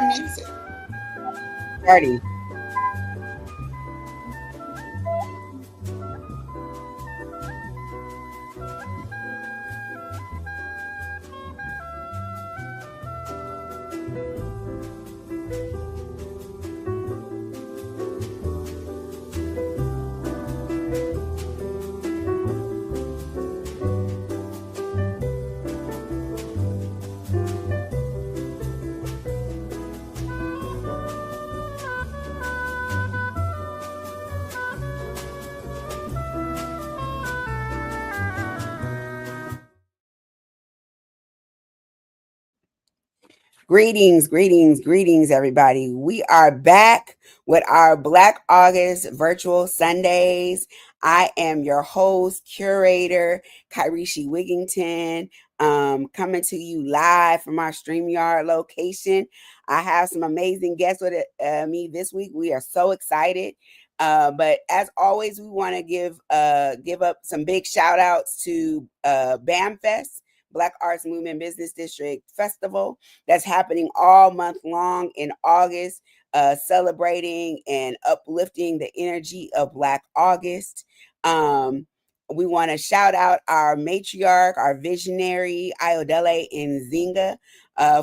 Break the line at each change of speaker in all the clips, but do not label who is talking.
music.
Party. Greetings, everybody. We are back with our Black August virtual Sundays. I am your host, curator, Kharyshi Wiginton, coming to you live from our StreamYard location. I have some amazing guests with me this week. We are so excited. But as always, we want to give up some big shout outs to BAMFest, Black Arts Movement Business District Festival, that's happening all month long in August, celebrating and uplifting the energy of Black August. We want to shout out our matriarch, our visionary, Ayodele Nzinga,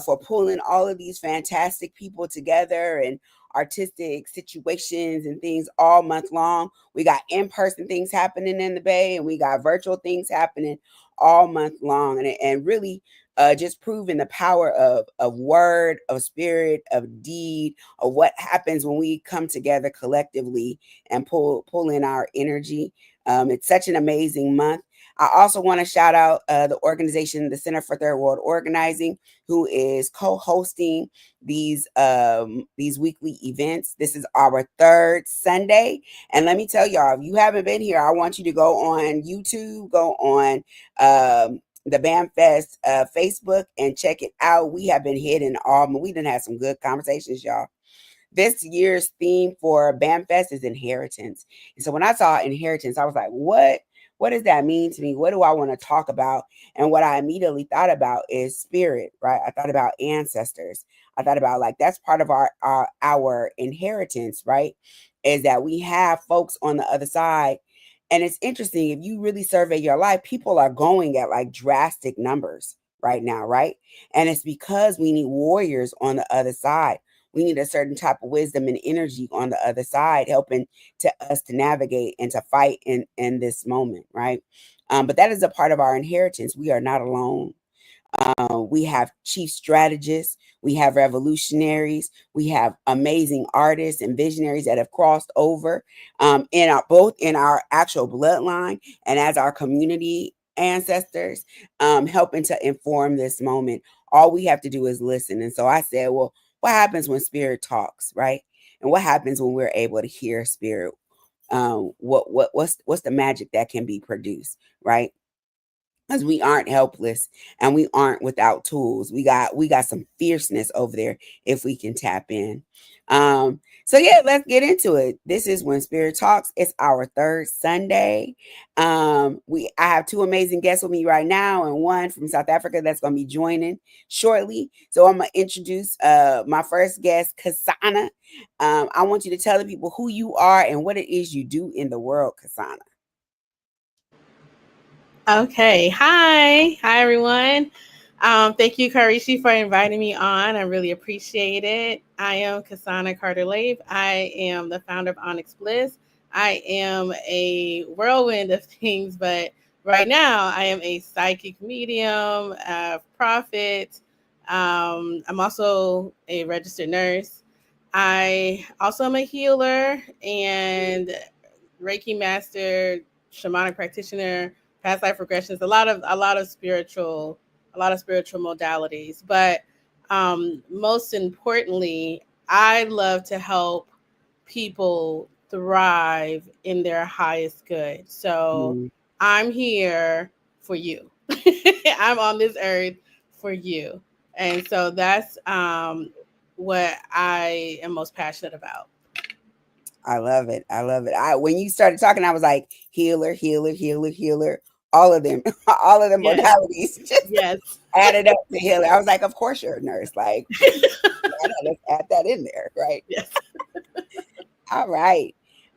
for pulling all of these fantastic people together and artistic situations and things all month long. We got in-person things happening in the Bay, and we got virtual things happening all month long, and really just proving the power of word, of spirit, of deed, of what happens when we come together collectively and pull in our energy. It's such an amazing month. I also want to shout out the organization, the Center for Third World Organizing, who is co-hosting these weekly events. This is our third Sunday, and let me tell y'all, if you haven't been here, I want you to go on YouTube, go on the BAMFest Facebook, and check it out. We have been hitting all. We done had some good conversations, y'all. This year's theme for BAMFest is inheritance. And so when I saw inheritance, I was like, what does that mean to me? What do I want to talk about? And what I immediately thought about is spirit, right? I thought about ancestors. I thought about, like, that's part of our inheritance, right? Is that we have folks on the other side. And it's interesting, if you really survey your life, people are going at like drastic numbers right now, right? And it's because we need warriors on the other side. We need a certain type of wisdom and energy on the other side, helping to us to navigate and to fight in this moment, right? But that is a part of our inheritance. We are not alone. We have chief strategists, we have revolutionaries, we have amazing artists and visionaries that have crossed over both in our actual bloodline and as our community ancestors, helping to inform this moment. All we have to do is listen. And so I said, well, what happens when spirit talks, right? And what happens when we're able to hear spirit? What's the magic that can be produced, right? Because we aren't helpless and we aren't without tools. We got some fierceness over there if we can tap in. So yeah, let's get into it. This is When Spirit Talks. It's our third Sunday. I have two amazing guests with me right now, and one from South Africa that's going to be joining shortly. So I'm going to introduce my first guest, Kasana. I want you to tell the people who you are and what it is you do in the world, Kasana.
Okay. Hi, everyone. Thank you, Kharyshi, for inviting me on. I really appreciate it. I am Kasana Carter-Lave. I am the founder of Onyx Bliss. I am a whirlwind of things, but right now I am a psychic medium, a prophet. I'm also a registered nurse. I also am a healer and Reiki master, shamanic practitioner, past life regressions, a lot of spiritual modalities. But most importantly, I love to help people thrive in their highest good. So I'm here for you. I'm on this earth for you. And so that's what I am most passionate about.
I love it. When you started talking, I was like, healer. all of them, all of the
Yes.
modalities just
Yes.
added up to healing. I was like, of course you're a nurse. Like, let's add that in there, right?
Yes.
All right.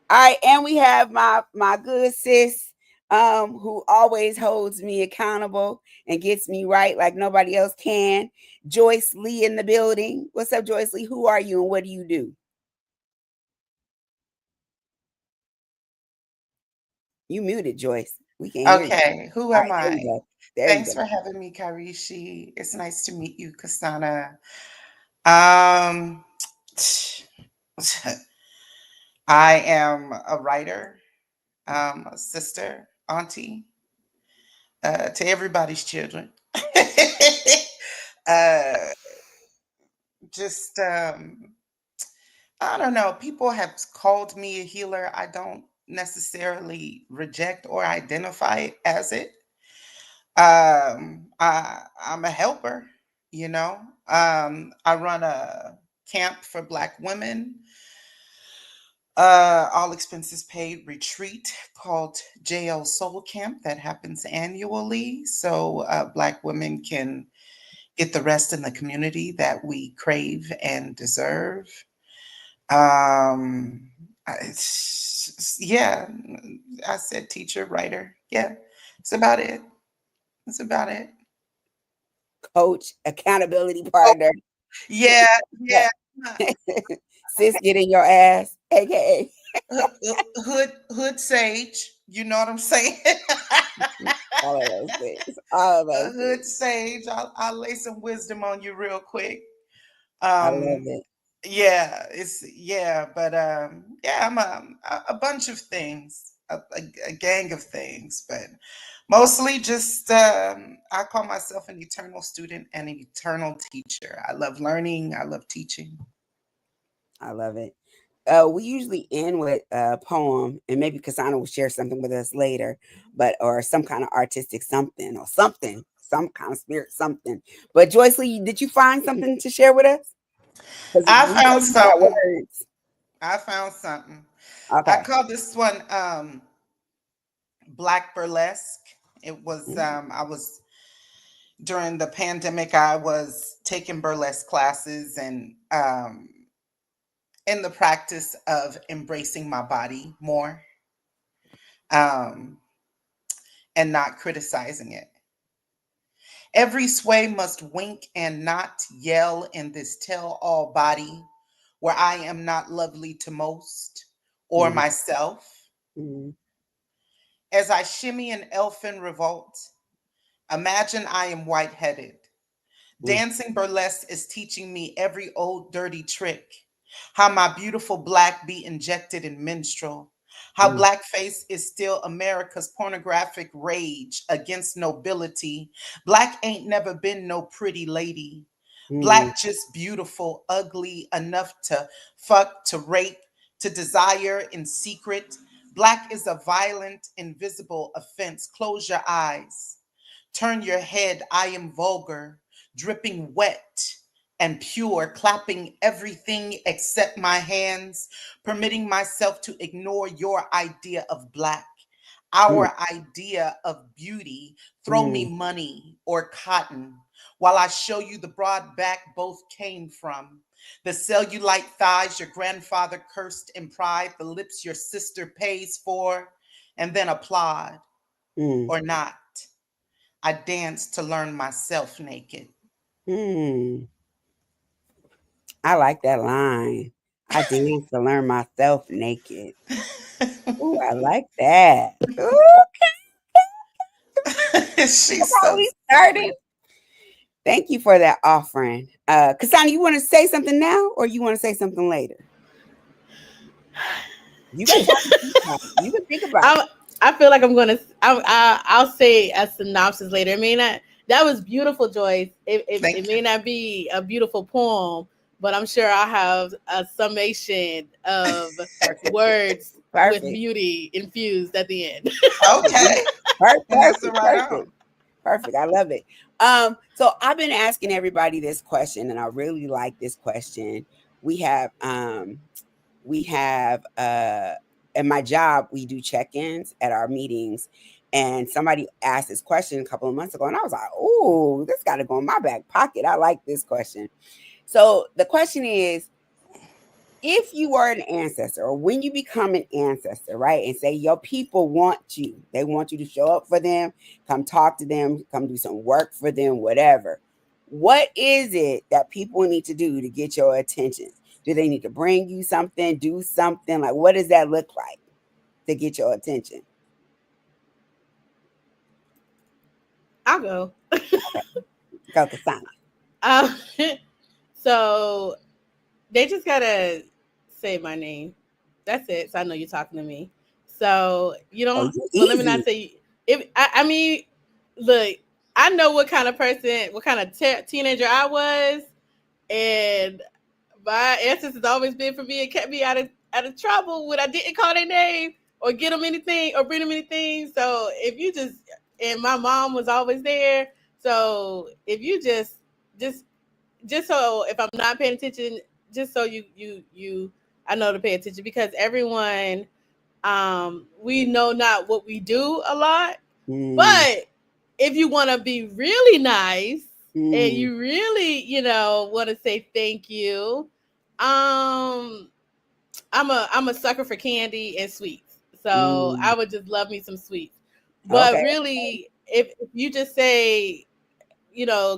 All right. And we have my good sis, who always holds me accountable and gets me right like nobody else can. Joyce Lee in the building. What's up, Joyce Lee? Who are you and what do you do? You muted, Joyce. We can't hear you.
Okay, who
All
am
right, there you
I?
go. There you
Thanks
go.
for having me, Kharyshi. It's nice to meet you, Kasana. Um, I am a writer, a sister, auntie, to everybody's children. uh, just, I don't know. People have called me a healer. I don't necessarily reject or identify as it. I'm a helper, you know. I run a camp for Black women, all expenses paid retreat called JL Soul Camp that happens annually. So Black women can get the rest in the community that we crave and deserve. Um, yeah, I said teacher, writer. Yeah, it's about it. That's about it.
Coach, accountability
Oh,
partner.
yeah, yeah.
Sis, get in your ass, aka
Hood sage. You know what I'm saying?
all of those things. All of
A
those
hood
things.
sage. I'll lay some wisdom on you real quick.
I love
Um,
it.
yeah, but yeah, I'm a bunch of things, a gang of things, but mostly just I call myself an eternal student and an eternal teacher. I love learning. I love teaching.
I love it. We usually end with a poem, and maybe Kasana will share something with us later, but or some kind of artistic something or something, some kind of spirit something. But Joyce Lee, did you find something to share with us? Because
I
we know
found
you got
something.
words.
I found something. I
Okay.
call this one Black Burlesque. It was
Mm,
I was during the pandemic. I was taking burlesque classes and in the practice of embracing my body more um, and not criticizing it. Every sway must wink and not yell in this tell all body where I am not lovely to most or
mm,
myself.
mm,
As I shimmy an elfin revolt, imagine I am white headed.
mm,
Dancing burlesque is teaching me every old dirty trick. How my beautiful black be injected in minstrel. How
mm,
blackface is still America's pornographic rage against nobility. Black ain't never been no pretty lady.
mm,
Black just beautiful, ugly enough to fuck, to rape, to desire in secret. Black is a violent, invisible offense. Close your eyes. Turn your head. I am vulgar, dripping wet and pure, clapping everything except my hands, permitting myself to ignore your idea of black,
mm,
our idea of beauty. Throw me
mm,
money or cotton while I show you the broad back both came from. The cellulite thighs your grandfather cursed in pride, the lips your sister pays for, and then applaud
mm,
or not. I dance to learn myself naked.
mm. I like that line. I dance to learn myself naked. Ooh, I like that. Ooh,
She's
that's how
so
we started.
sweet.
Thank you for that offering. Kasana, you want to say something now or you want to say something later? You got time to think about it. You can think about it.
I feel like I'm gonna. I'll say a synopsis later. I mean, that was beautiful, Joyce. It
Thank
may
you.
not be a beautiful poem, but I'm sure I'll have a summation of words with
Perfect.
beauty infused at the end.
Okay.
Perfect.
And that's
Perfect.
right on.
Perfect. Perfect. I love it. So I've been asking everybody this question, and I really like this question. We have we have in my job we do check-ins at our meetings, And somebody asked this question a couple of months ago, and I was like, "Oh, this got to go in my back pocket." I like this question. So the question is, if you are an ancestor, or when you become an ancestor, right, and say your people want you, they want you to show up for them, come talk to them, come do some work for them, whatever. What is it that people need to do to get your attention? Do they need to bring you something, do something? Like, what does that look like to get your attention?
I'll go.
Go, Kasana.
Um, so they just gotta say my name. That's it. So I know you're talking to me. So you don't. Well, let me not say. If I mean, look, I know what kind of person, what kind of teenager I was, and my ancestors always been for me and kept me out of trouble when I didn't call their name or get them anything or bring them anything. So if you just, and my mom was always there. So if you just so if I'm not paying attention, just so you I know to pay attention, because everyone, we know not what we do a lot, but if you want to be really nice and you really, want to say thank you, I'm a sucker for candy and sweets. So I would just love me some sweets. But really, if you just say,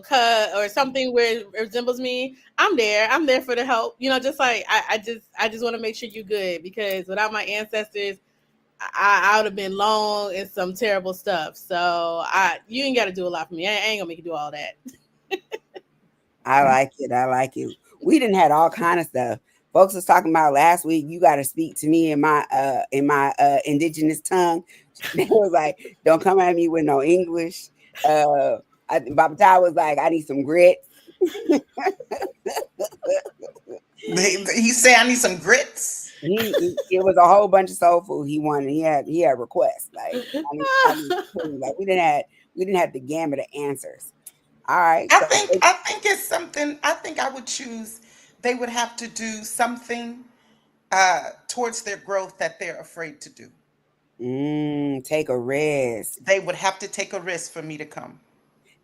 cut or something where it resembles me, I'm there for the help. Just like I just want to make sure you're good, because without my ancestors, I would have been long in some terrible stuff. So you ain't got to do a lot for me. I ain't gonna make you do all that.
I like it. We didn't had all kind of stuff. Folks was talking about last week. You got to speak to me in my indigenous tongue. They was like, "Don't come at me with no English." Baba Ty was like, "I need some grits."
He said, "I need some grits."
It was a whole bunch of soul food he wanted. He had requests like, I need food. Like we didn't have the gamut of answers. All right.
I think it's something. I think I would choose. They would have to do something towards their growth that they're afraid to do.
Take a risk.
They would have to take a risk for me to come.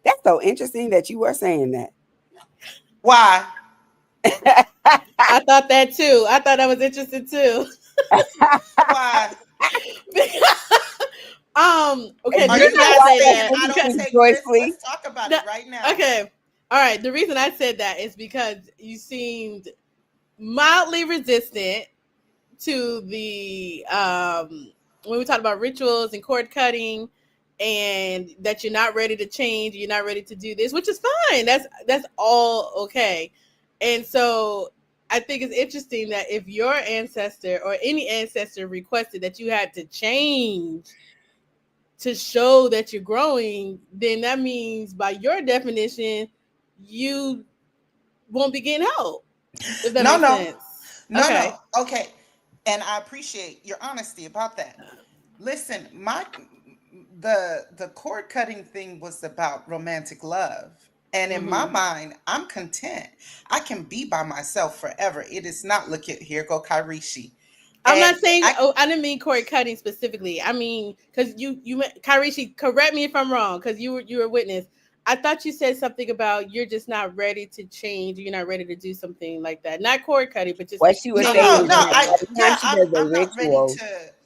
That's so interesting that you were saying that.
Why?
I thought that too. I thought that was interesting too.
Why?
Okay.
Are you not saying I don't take risks? Let's talk about it right now.
Okay. All right. The reason I said that is because you seemed mildly resistant to the when we talk about rituals and cord cutting, and that you're not ready to change, you're not ready to do this, which is fine. That's all okay. And so I think it's interesting that if your ancestor or any ancestor requested that you had to change to show that you're growing, then that means by your definition, you won't be getting help. If that makes sense.
No. Okay. And I appreciate your honesty about that. Listen, the cord cutting thing was about romantic love. And in my mind, I'm content. I can be by myself forever. It is not, look at, here go Kharyshi.
I'm not saying, I didn't mean cord cutting specifically. I mean, because you Kharyshi, correct me if I'm wrong, because you were a witness. I thought you said something about you're just not ready to change. You're not ready to do something like that. Not cord cutting, but just
what she was saying.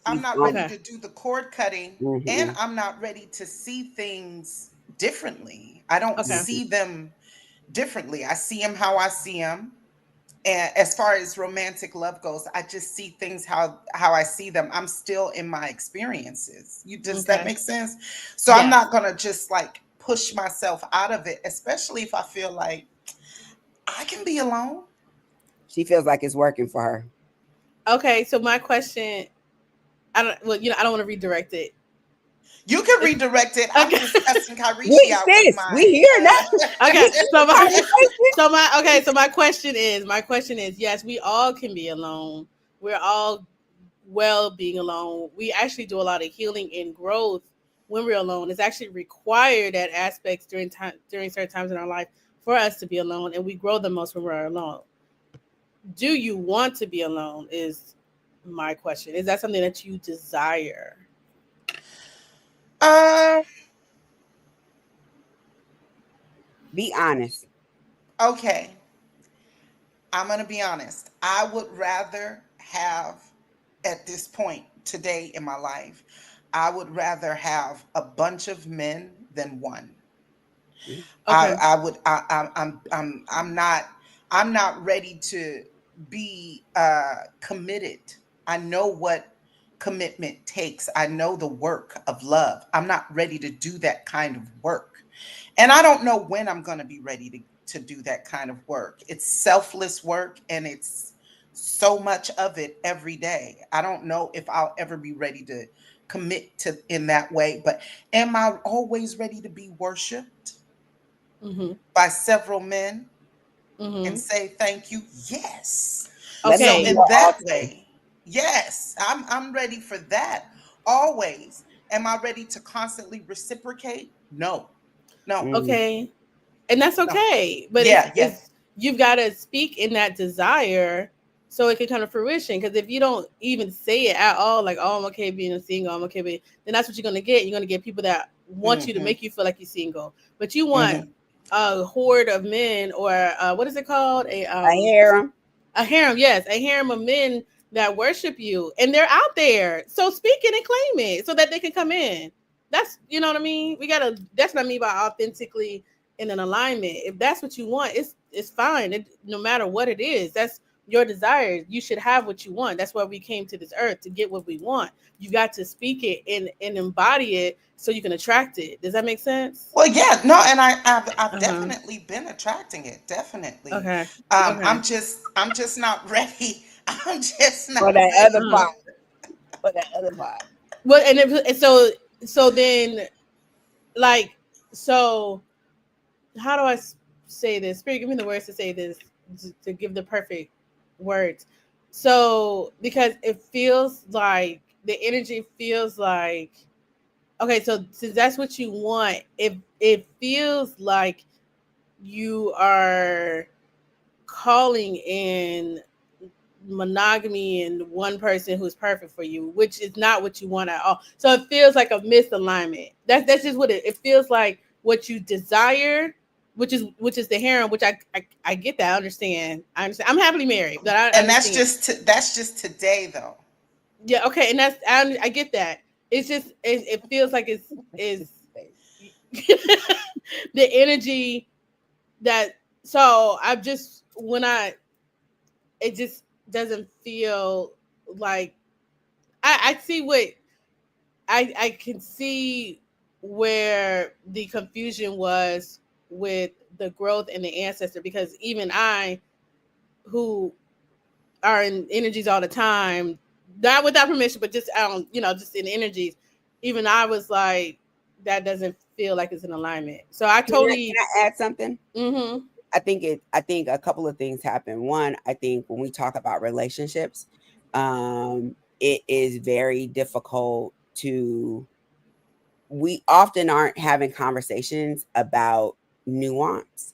I'm not ready to do the cord cutting, and I'm not ready to see things differently. I don't see them differently. I see them how I see them. And as far as romantic love goes, I just see things how I see them. I'm still in my experiences. Does that make sense? So I'm not gonna just like push myself out of it, especially if I feel like I can be alone.
She feels like it's working for her.
Okay, so my question, I don't want to redirect it.
You can redirect it. I'm just testing Kharyshi out.
We here now.
Okay, so my question is, yes, we all can be alone. We're all well being alone. We actually do a lot of healing and growth when we're alone. It's actually required at aspects during certain times in our life for us to be alone, and we grow the most when we're alone. Do you want to be alone is my question. Is that something that you desire?
Uh,
Be honest.
okay. I'm going to be honest. I would rather have, at this point today in my life, I would rather have a bunch of men than one.
Mm,
Okay.
I would I'm not ready to be committed. I know what commitment takes. I know the work of love. I'm not ready to do that kind of work. And I don't know when I'm going to be ready to do that kind of work. It's selfless work and it's so much of it every day. I don't know if I'll ever be ready to commit to in that way, but am I always ready to be worshiped
Mm-hmm.
by several men and
Mm-hmm.
say thank you? Yes.
let me
So
be
Okay.
in
your
that
altar.
way, yes, I'm ready for that always. Am I ready to constantly reciprocate? No. No.
Mm,
Okay. And that's
No.
okay. But
Yeah, yeah.
it's you've got to speak in that desire so it can come to fruition. Because if you don't even say it at all, like, oh, I'm okay being a single, I'm okay being, then that's what you're gonna get. You're gonna get people that want you to
Mhm.
make you feel like you're single. But you want
Mhm.
a horde of men, or what is it called?
I hear him.
A harem, yes, a harem of men that worship you, and they're out there. So speak it and claim it, so that they can come in. That's, you know what I mean. We gotta. That's what I mean by authentically in an alignment. If that's what you want, it's fine. No matter what it is, that's your desire. You should have what you want. That's why we came to this earth, to get what we want. You got to speak it and embody it so you can attract it. Does that make sense?
Well, yeah, no, and I've
Uh huh.
definitely been attracting it, definitely.
Okay.
I'm
Okay.
just not ready. I'm just not
For that other
ready.
Uh-huh.
part. For that other part.
Well, and so then, like, so how do I say this? Spirit, give me the words to say this, to give the perfect words. So because it feels like the energy feels like, okay, so since that's what you want, if it feels like you are calling in monogamy and one person who's perfect for you, which is not what you want at all. So it feels like a misalignment. That's just what it feels like. What you desire, which is the harem, which I get that. I understand. I understand. I'm happily married, but I
And
understand.
that's just today though.
Yeah, okay, and I get that. It's just it feels like it's is the energy that. So I just when I it just doesn't feel like I see what I can see where the confusion was with the growth and the ancestor, because even I, who are in energies all the time, not without permission, but just I don't, just in energies, even I was like, that doesn't feel like it's in alignment. So I
Can
totally.
I add something?
Mm-hmm.
I think a couple of things happen. One, I think when we talk about relationships, it is very difficult to we often aren't having conversations about nuance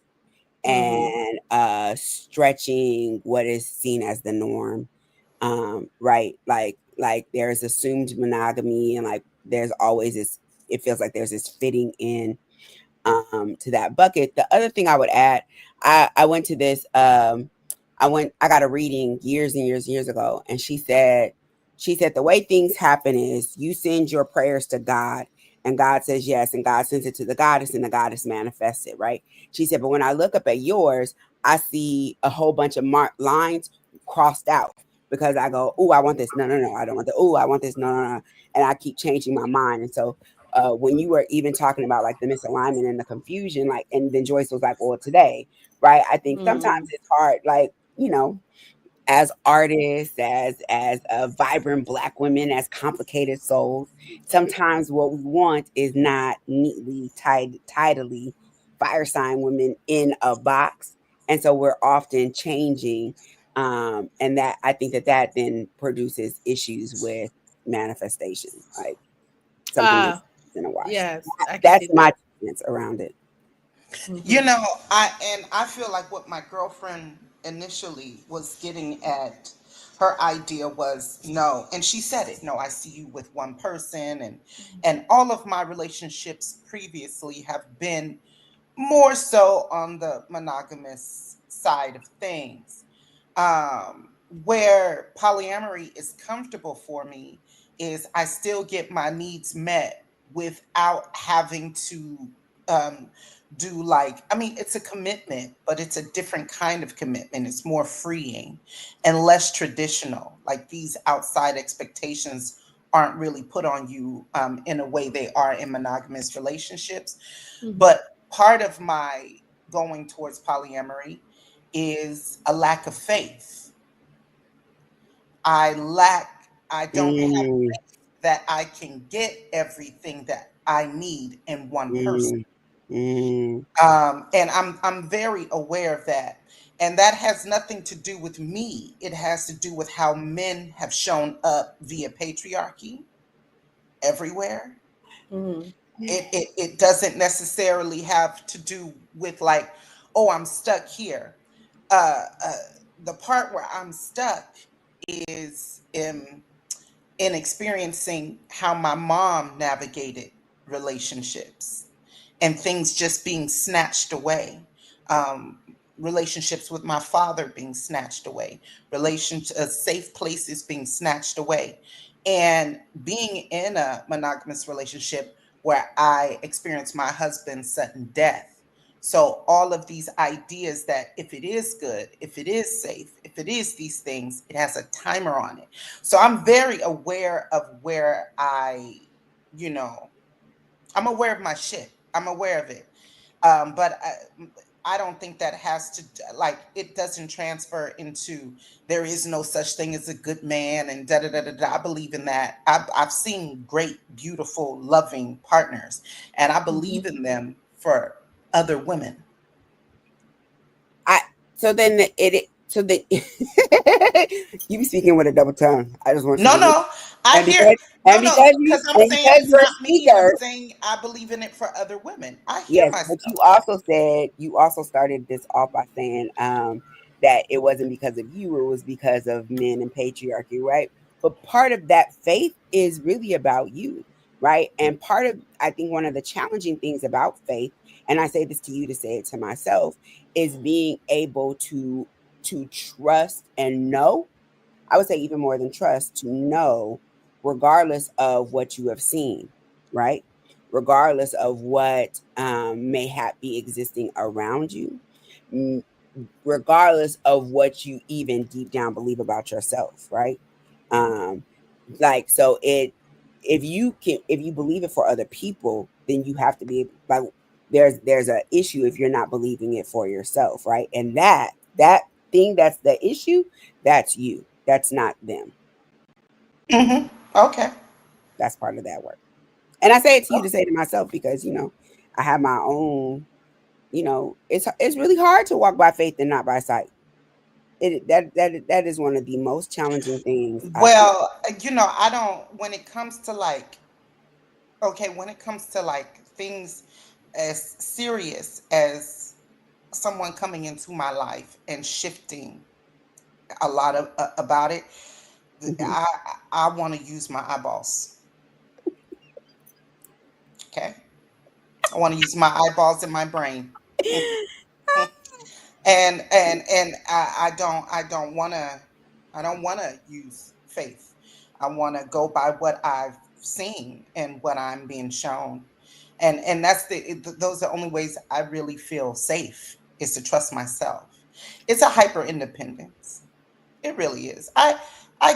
Mm-hmm.
and stretching what is seen as the norm. Right, like there's assumed monogamy, and like there's always this, it feels like there's this fitting in to that bucket. The other thing I would add, I went to this I got a reading years and years and years ago, and she said the way things happen is you send your prayers to God, and God says yes, and God sends it to the goddess, and the goddess manifests it, right? She said, but when I look up at yours, I see a whole bunch of lines crossed out, because I go, oh, I want this. No, no, no, I don't want that. Oh, I want this. No, no, no. And I keep changing my mind. And so when you were even talking about like the misalignment and the confusion, like, and then Joyce was like, well, today, right? I think sometimes
Mm-hmm.
it's hard, like, as artists, as vibrant Black women, as complicated souls, sometimes what we want is not neatly tidily fire sign women in a box, and so we're often changing, and that I think that then produces issues with manifestation, like something
Uh
that's in a wash.
yes, I can
That's
see
my
that.
2 cents around it.
You
Mm-hmm.
know, I feel like what my girlfriend initially was getting at, her idea was no, and she said it, no, I see you with one person, and all of my relationships previously have been more so on the monogamous side of things. Where polyamory is comfortable for me is I still get my needs met without having to um, do, like, I mean, it's a commitment, but it's a different kind of commitment. It's more freeing and less traditional. Like, these outside expectations aren't really put on you in a way they are in monogamous relationships. But part of my going towards polyamory is a lack of faith. I don't have
Mm,
that I can get everything that I need in one person.
mm, mm,
And I'm very aware of that. And that has nothing to do with me. It has to do with how men have shown up via patriarchy everywhere.
Mhm.
It doesn't necessarily have to do with, like, oh, I'm stuck here. Uh, the part where I'm stuck is in experiencing how my mom navigated relationships and things just being snatched away. Um, Relationships with my father being snatched away, safe places being snatched away, and being in a monogamous relationship where I experienced my husband's sudden death. So all of these ideas that if it is good, if it is safe, if it is these things, it has a timer on it. So I'm very aware of where you know, I'm aware of my shit. I'm aware of it. But I don't think that has to, like, it doesn't transfer into there is no such thing as a good man and da da da da da. I believe in that. I've seen great, beautiful, loving partners, and I believe in them for other women.
I so then it so that you be speaking with a double tongue. I just want you
No,
to know.
no, I
And
hear
because
no, no, because I'm saying it's
you're a
not me. I'm
speaker,
saying I believe in it for other women. I hear
yes, but
myself.
you also started this off by saying that it wasn't because of you, it was because of men and patriarchy, right? But part of that faith is really about you, right? And part of, I think, one of the challenging things about faith, and I say this to you to say it to myself, is being able to trust and know. I would say even more than trust, to know, regardless of what you have seen, right? Regardless of what be existing around you, mm, regardless of what you even deep down believe about yourself, right? Um, like, so it, if you believe it for other people, then you have to be like, there's a issue if you're not believing it for yourself, right? And that thing, that's the issue, that's you, that's not them.
Okay.
That's part of that work. And I say it to you to say to myself because, I have my own, it's really hard to walk by faith and not by sight. That is one of the most challenging things, I think.
Well, I don't, when it comes to, like, okay, when it comes to, like, things as serious as someone coming into my life and shifting a lot of about it,
Mhm.
I I want to use my eyeballs. Okay, I want to use my eyeballs and my brain. And I don't want to use faith. I want to go by what I've seen and what I'm being shown, and those are the only ways I really feel safe, is to trust myself. It's a hyper independence. It really is. I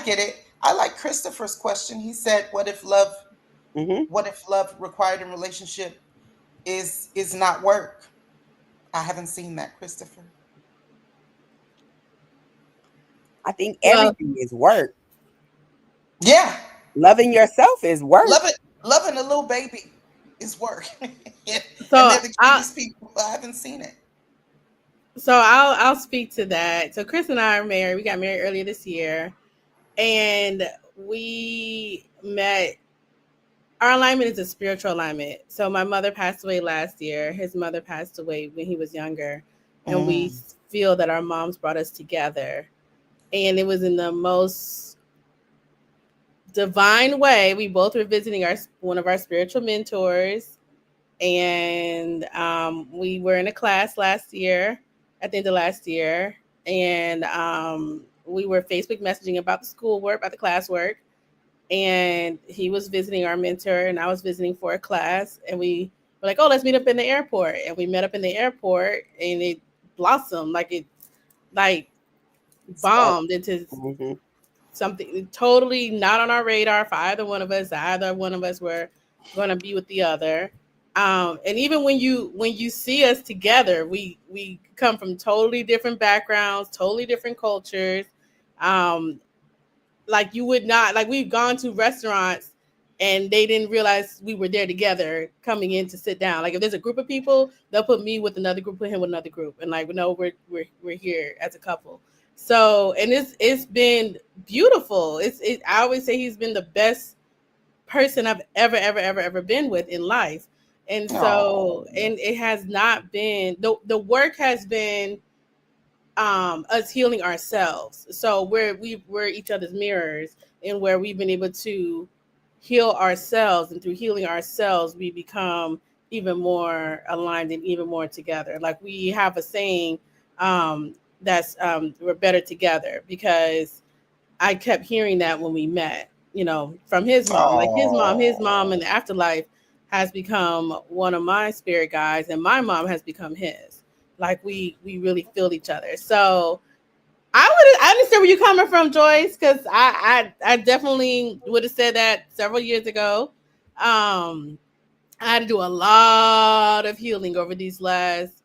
get it. I like Christopher's question. He said,
Mhm.
what if love required in relationship is not work?" I haven't seen that, Christopher.
I think
Well,
everything is work.
Yeah,
Loving yourself is work.
loving a little baby is work. And
so
they're the
I
cutest people. I haven't seen it.
I'll speak to that. So Chris and I are married. We got married earlier this year, and we met. Our alignment is a spiritual alignment. So my mother passed away last year. His mother passed away when he was younger, and we
Mm,
feel that our moms brought us together. and it was in the most divine way. We both were visiting one of our spiritual mentors, and we were in a class last year, at the end of last year, and we were Facebook messaging about the schoolwork, about the classwork, and he was visiting our mentor, and I was visiting for a class, and we were like, "Oh, let's meet up in the airport," and we met up in the airport, and it blossomed like bombed into
Mm-hmm.
something totally not on our radar for either one of us. Either one of us were going to be with the other. And even when you see us together, we come from totally different backgrounds, totally different cultures. Um, like you would not like we've gone to restaurants and they didn't realize we were there together coming in to sit down. Like if there's a group of people, they'll put me with another group, put him with another group, and like no, we're here as a couple. So and it's been beautiful. I always say he's been the best person I've ever been with in life. And
Oh,
so and it has not been the work has been us healing ourselves. So we're each other's mirrors, and where we've been able to heal ourselves, and through healing ourselves we become even more aligned and even more together. Like we have a saying, that's we're better together, because I kept hearing that when we met, from his mom. Like his mom in the
oh.
afterlife has become one of my spirit guides, and my mom has become his. Like we really feel each other. So I understand where you're coming from, Joyce, because I definitely would have said that several years ago. I had to do a lot of healing over these last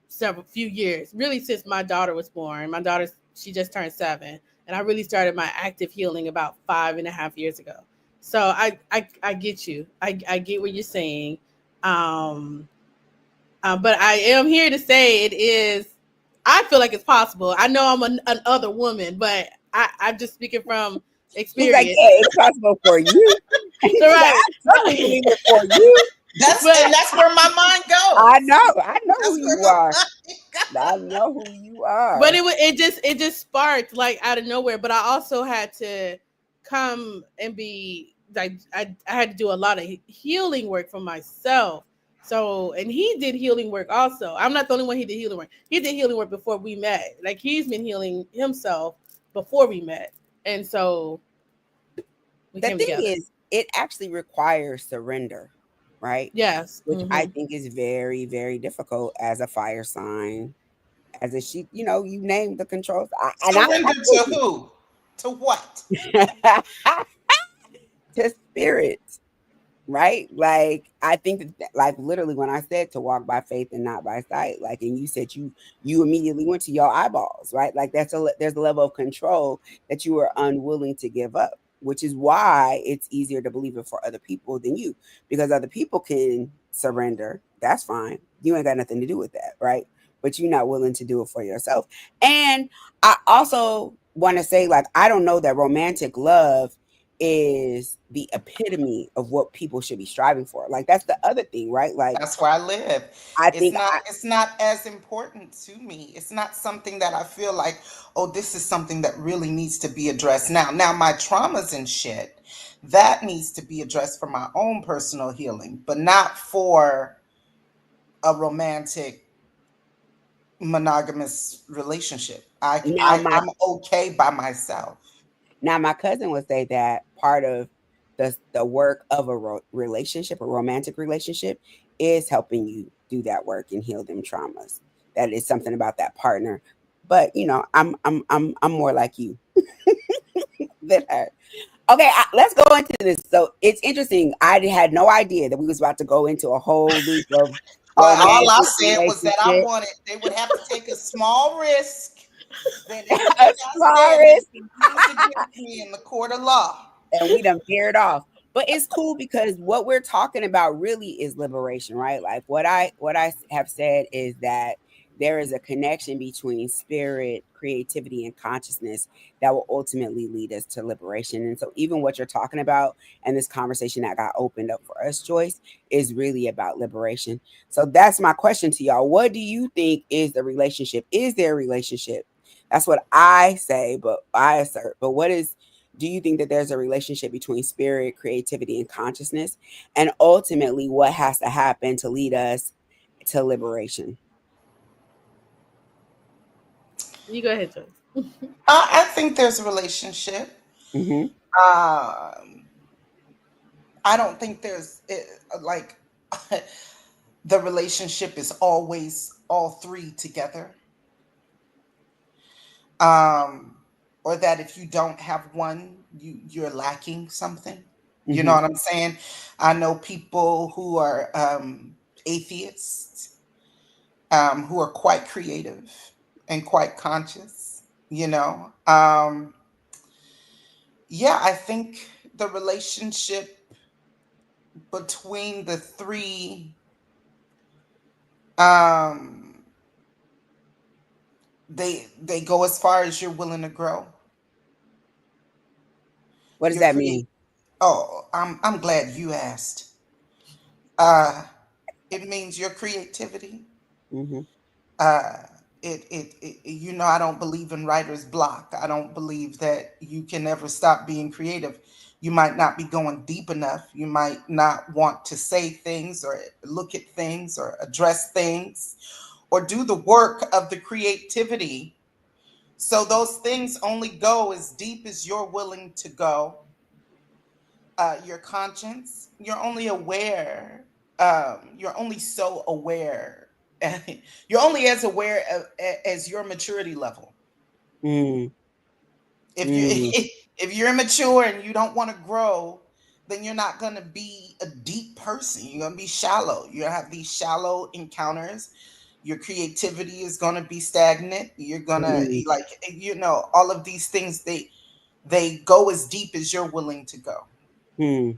several few years, really since my daughter was born. My daughter, she just turned 7, and I really started my active healing about 5.5 years ago. So I get you. I get what you're saying. Um, but I am here to say it is. I feel like it's possible. I know I'm an other woman, but I'm just speaking from
He's like,
experience.
yeah, it's possible for you. And
So
she's like,
right,
I certainly believe it for you.
but
That's where my mind
I
goes.
know. I know who
That's where
you
my
are.
mind
I
goes.
know who you
but
are.
it just sparked like out of nowhere. But I also had to come and be like I had to do a lot of healing work for myself. So and he did healing work also. I'm not the only one he did healing work. He did healing work before we met. Like he's been healing himself before we met, and so we
The
came
thing
together.
is, it actually requires surrender, right?
Yes.
Which I
Hmm.
think is very, very difficult as a fire sign, as a sheep. You name the controls. I
Surrender
get
to
you.
who? To what?
To spirits, right? Like I think that, like literally when I said to walk by faith and not by sight, like, and you said you immediately went to your eyeballs, right? Like there's a level of control that you are unwilling to give up, which is why it's easier to believe it for other people than you, because other people can surrender. That's fine. You ain't got nothing to do with that, right? But you're not willing to do it for yourself. And I also want to say, like, I don't know that romantic love is the epitome of what people should be striving for. Like that's the other thing, right? Like
That's where I live.
I think
It's not as important to me. It's not something that I feel like, oh, this is something that really needs to be addressed now. Now my traumas and shit, that needs to be addressed for my own personal healing, but not for a romantic monogamous relationship.
now
I'm okay by myself.
my cousin would say that part of the work of a relationship, a romantic relationship, is helping you do that work and heal them traumas. That is something about that partner. But I'm more like you than her. Okay, let's go into this. So it's interesting. I had no idea that we was about to go into a whole loop of
All I
romantic
said was that I
relationship.
wanted they would have to take a small risk than anything
A
I
small
said has
risk,
been used against me in the court of law.
and we done veered off. But it's cool because what we're talking about really is liberation, right? Like what I have said is that there is a connection between spirit, creativity, and consciousness that will ultimately lead us to liberation. And so even what you're talking about and this conversation that got opened up for us, Joyce, is really about liberation. So that's my question to y'all. What do you think is the relationship? Is there a relationship That's what I say, but I assert. But do you think that there's a relationship between spirit, creativity, and consciousness? And ultimately, what has to happen to lead us to liberation?
You go ahead, Joyce.
I think there's a relationship.
Mm-hmm.
Um, I don't think like the relationship is always all three together. Um, or that if you don't have one, you're lacking something. You know
Mm-hmm.
what I'm saying? I know people who are atheists, who are quite creative and quite conscious. You know, yeah, I think the relationship between the three, um, they go as far as you're willing to grow.
What does
Your
that
create.
mean?
Oh, I'm glad you asked. Uh, it means your creativity.
Mm-hmm.
Uh, you know, I don't believe in writer's block. I don't believe that you can never stop being creative. You might not be going deep enough. You might not want to say things or look at things or address things or do the work of the creativity. So those things only go as deep as you're willing to go. Your conscience, you're only aware, you're only so aware, you're only as aware as your maturity level.
Mm,
If you
mm,
if you're immature and you don't want to grow, then you're not going to be a deep person. You're going to be shallow. You're going to have these shallow encounters. Your creativity is going to be stagnant. You're going to,
mm,
like, you know, all of these things, they go as deep as you're willing to go.
mm,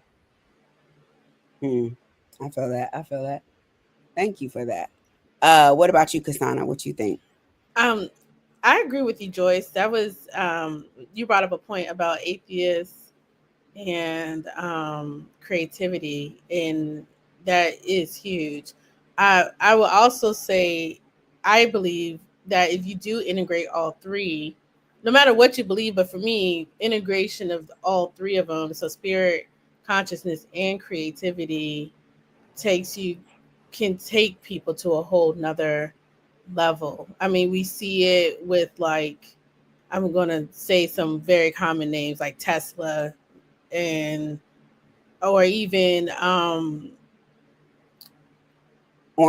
mm. I feel that. I feel that. Thank you for that. What about you, Kasana? What you think?
Um, I agree with you, Joyce. That was you brought up a point about atheists and creativity, and that is huge. I will also say I believe that if you do integrate all three, no matter what you believe, but for me, integration of all three of them, so spirit, consciousness, and creativity, takes you can take people to a whole nother level. I mean, we see it with like I'm gonna say some very common names like Tesla and or even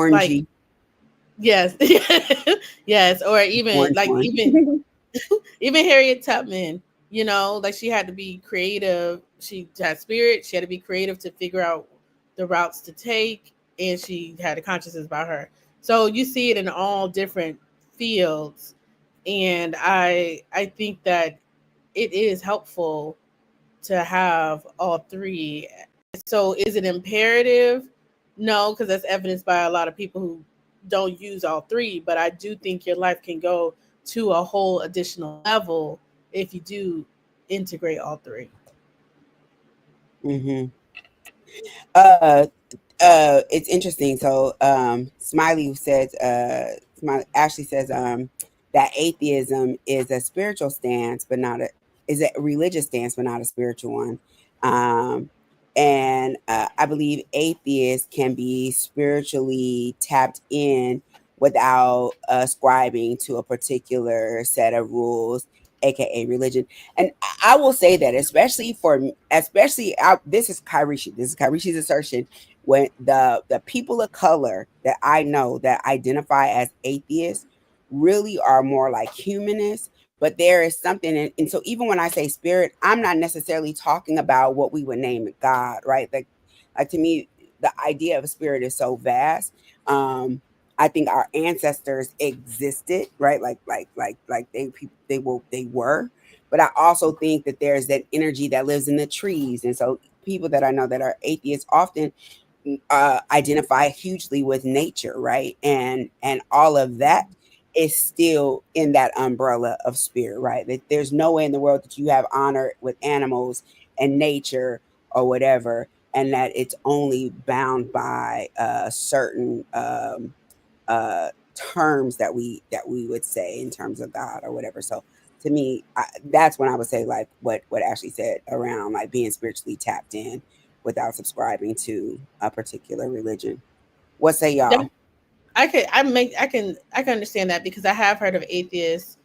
like
Orangey,
yes yes or even
orange
like
one.
even Harriet Tubman, you know, like she had to be creative. She had spirit. She had to be creative to figure out the routes to take, and she had a consciousness about her. So you see it in all different fields, and I think that it is helpful to have all three. So is it imperative? No, because that's evidenced by a lot of people who don't use all three. But I do think your life can go to a whole additional level if you do integrate all three.
Mm-hmm. Uh, it's interesting. So, Smiley says, Smiley Ashley says, that atheism is a spiritual stance, but not a is a religious stance, but not a spiritual one. Um, and I believe atheists can be spiritually tapped in without ascribing to a particular set of rules, aka religion. And I will say that, especially this is Kharishi's assertion. When the people of color that I know that identify as atheists really are more like humanists, but there is something, and so even when I say spirit, I'm not necessarily talking about what we would name God, right? Like to me, the idea of a spirit is so vast. I think our ancestors existed, right? Like they were, but I also think that there's that energy that lives in the trees, and so people that I know that are atheists often identify hugely with nature, right? And all of that is still in that umbrella of spirit, right? That there's no way in the world that you have honor with animals and nature or whatever, and that it's only bound by certain terms that we would say in terms of God or whatever. So to me, that's when I would say like what Ashley said around like being spiritually tapped in without subscribing to a particular religion. What say
Yeah,
y'all?
I can understand that because I have heard of atheists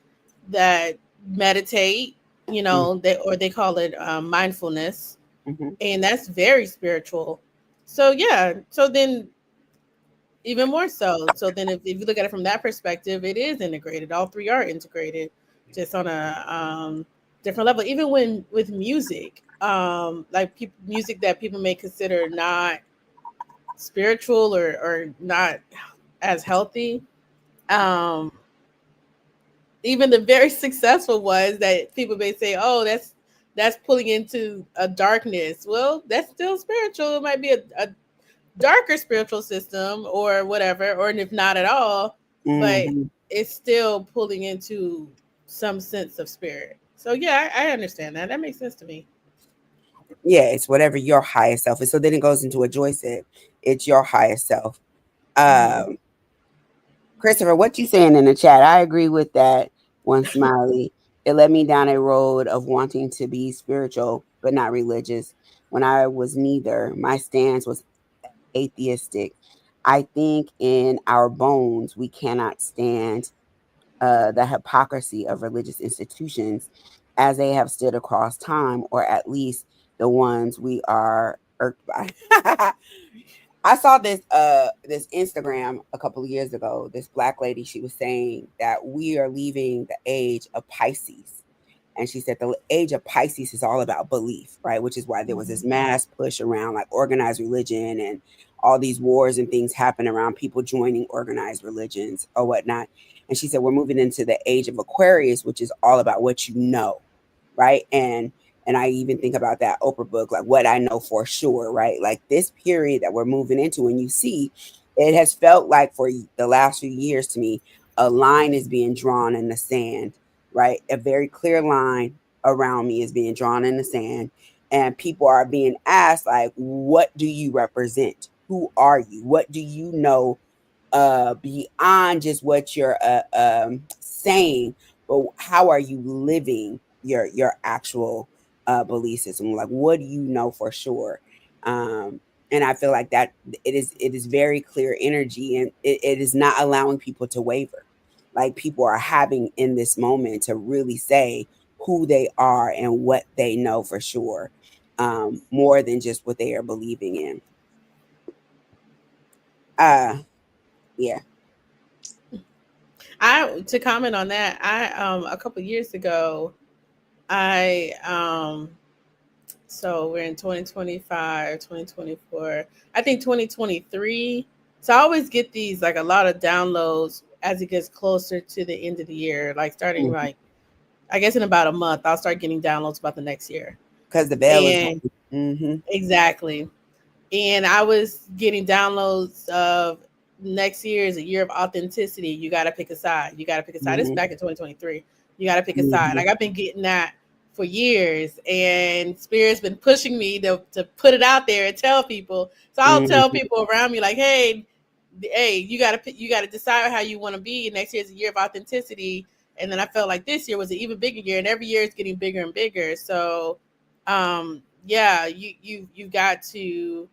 that meditate, they call it mindfulness,
Mm-hmm.
and that's very spiritual. So yeah, so then even more so. So then if you look at it from that perspective, it is integrated. All three are integrated, just on a different level. Even when with music, like music that people may consider not spiritual or not as healthy. Um, Even the very successful ones that people may say, "Oh, that's pulling into a darkness." Well, that's still spiritual. It might be a darker spiritual system or whatever, or if not at all, but
Mm-hmm.
it's still pulling into some sense of spirit. So yeah, I understand that. That makes sense to me.
Yeah, it's whatever your highest self is. So then it goes into what Joy said. It's your highest self.
Mm-hmm.
Um, Christopher, what you saying in the chat? I agree with that one, Smiley. It led me down a road of wanting to be spiritual but not religious. When I was neither, my stance was atheistic. I think in our bones we cannot stand the hypocrisy of religious institutions as they have stood across time, or at least the ones we are irked by. I saw this Instagram a couple of years ago. This black lady, she was saying that we are leaving the age of Pisces. And she said the age of Pisces is all about belief, right? Which is why there was this mass push around like organized religion and all these wars and things happen around people joining organized religions or whatnot. And she said we're moving into the age of Aquarius, which is all about what you know, right? And I even think about that Oprah book, like what I know for sure, right? Like this period that we're moving into, and you see, it has felt like for the last few years to me, a line is being drawn in the sand, right? A very clear line around me is being drawn in the sand. And people are being asked, like, what do you represent? Who are you? What do you know beyond just what you're saying, but how are you living your actual belief system? Like, what do you know for sure? Um, and I feel like that it is very clear energy, and it is not allowing people to waver. Like people are having in this moment to really say who they are and what they know for sure, more than just what they are believing in. Uh, yeah.
I to comment on that, I a couple years ago, I so we're in 2025, 2024. I think 2023. So I always get these like a lot of downloads as it gets closer to the end of the year, like starting
Mhm.
like I guess in about a month, I'll start getting downloads about the next year.
'Cause the bell is
And
going. Mhm,
exactly. And I was getting downloads of next year is a year of authenticity. You got to pick a side. You got to pick a side. This is
mhm,
back in 2023. You got to pick a side.
mhm,
Like I've been getting that for years, and Spirit's been pushing me to put it out there and tell people. So I'll tell
mhm,
people around me like, hey, you got to decide how you want to be. Next year is a year of authenticity, and then I felt like this year was an even bigger year, and every year it's getting bigger and bigger. So, yeah, you got to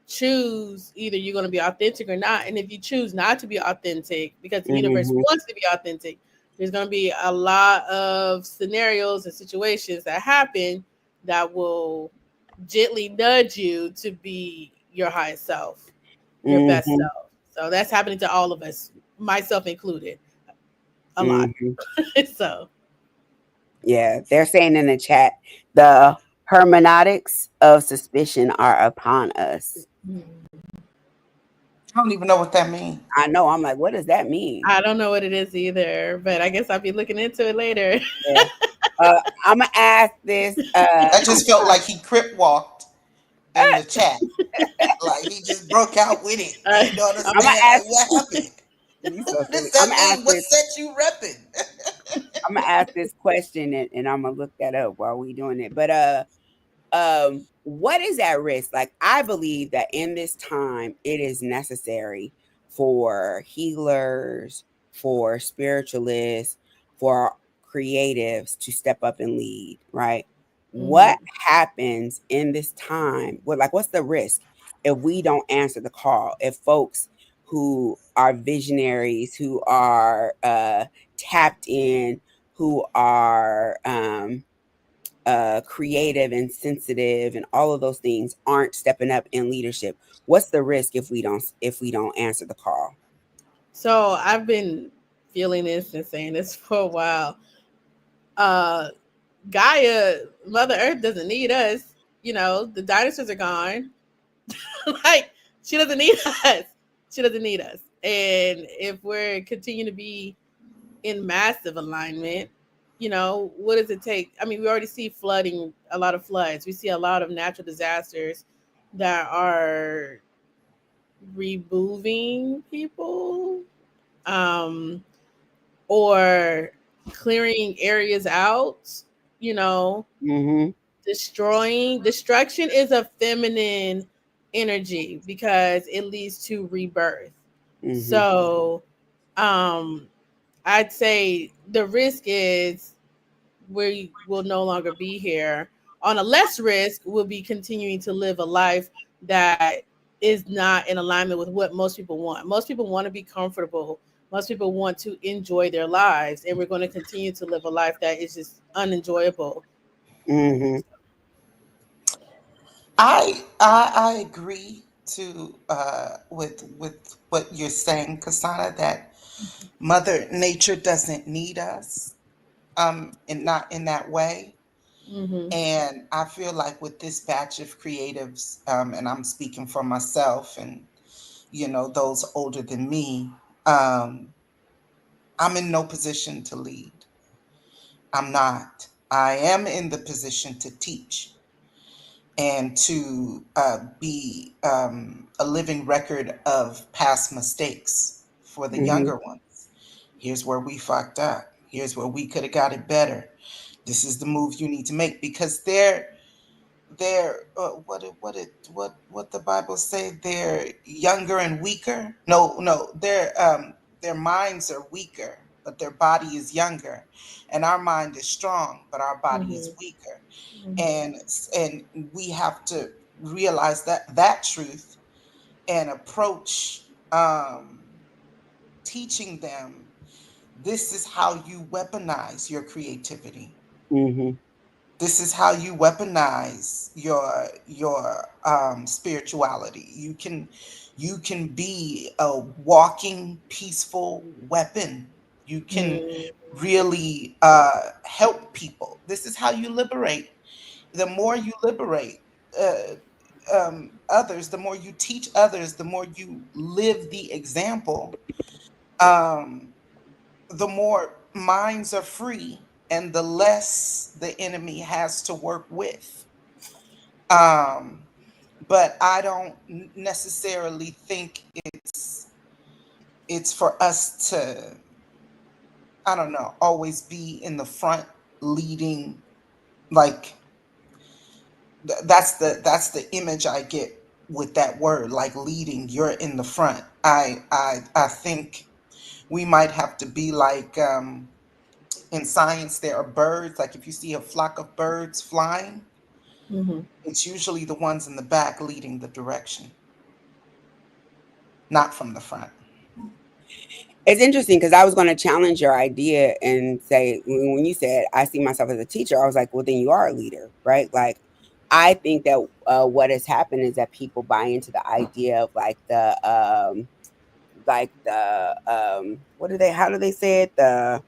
choose either you're going to be authentic or not. And if you choose not to be authentic because the universe
mhm,
wants to be authentic, there's going to be a lot of scenarios and situations that happen that will gently nudge you to be your highest self, your best
mhm,
self. So that's happening to all of us, myself included, a lot.
mhm.
So
Yeah, they're saying in the chat, the hermeneutics of suspicion are upon us.
I don't even know what that means.
I know. I'm like, what does that mean?
I don't know what it is either, but I guess I'll be looking into it later.
Yeah. I'm gonna ask this.
I just felt like he crip walked in the chat. Like he just broke out with it.
uh,
You don't
I'm gonna
understand?
ask.
Like what happened?
You so
What
silly.
does that mean? What set you repping?
I'm gonna ask this question, and I'm gonna look that up while we doing it. But what is at risk? Like I believe that in this time it is necessary for healers, for spiritualists, for creatives to step up and lead, right? What
Mhm.
happens in this time? What's the risk if we don't answer the call? If folks who are visionaries, who are tapped in, who are creative and sensitive and all of those things aren't stepping up in leadership, what's the risk if we don't answer the call?
So I've been feeling this and saying this for a while. Uh, Gaia, Mother Earth doesn't need us. You know, the dinosaurs are gone. Like, she doesn't need us. She doesn't need us. And if we're continuing to be in massive alignment, you know, what does it take? I mean, we already see flooding, a lot of floods. We see a lot of natural disasters that are removing people, um, or clearing areas out, you know,
Mm-hmm.
destruction is a feminine energy because it leads to rebirth.
Mm-hmm.
So, um, I'd say the risk is we will no longer be here. On a less risk, we'll be continuing to live a life that is not in alignment with what most people want. Most people want to be comfortable. Most people want to enjoy their lives, and we're going to continue to live a life that is just unenjoyable.
Mm-hmm.
I agree to with what you're saying, Kasana, that Mother Nature doesn't need us, and not in that way.
Mm-hmm.
And I feel like with this batch of creatives, and I'm speaking for myself and those older than me, um, I'm in no position to lead. I'm not. I am in the position to teach and to be a living record of past mistakes for the
Mm-hmm.
younger ones. Here's where we fucked up. Here's where we could have got it better. This is the move you need to make because they're what the Bible say? They're younger and weaker. No, their minds are weaker, but their body is younger, and our mind is strong, but our body
Mm-hmm.
is weaker.
Mm-hmm.
And we have to realize that truth and approach teaching them this is how you weaponize your creativity.
Mm-hmm.
This is how you weaponize your spirituality. You can be a walking peaceful weapon. You can really help people. This is how you liberate. The more you liberate uh, others, the more you teach others, the more you live the example, um, the more minds are free and the less the enemy has to work with. Um, but I don't necessarily think it's for us to, I don't know, always be in the front leading. Like that's the image I get with that word, like leading. You're in the front. I think we might have to be like, in science there are birds, like if you see a flock of birds flying,
Mm-hmm.
it's usually the ones in the back leading the direction, not from the front.
It's interesting because I was going to challenge your idea and say, when you said, I see myself as a teacher, I was like, well, then you are a leader, right? Like, I think that what has happened is that people buy into the idea of what do they how do they say it, the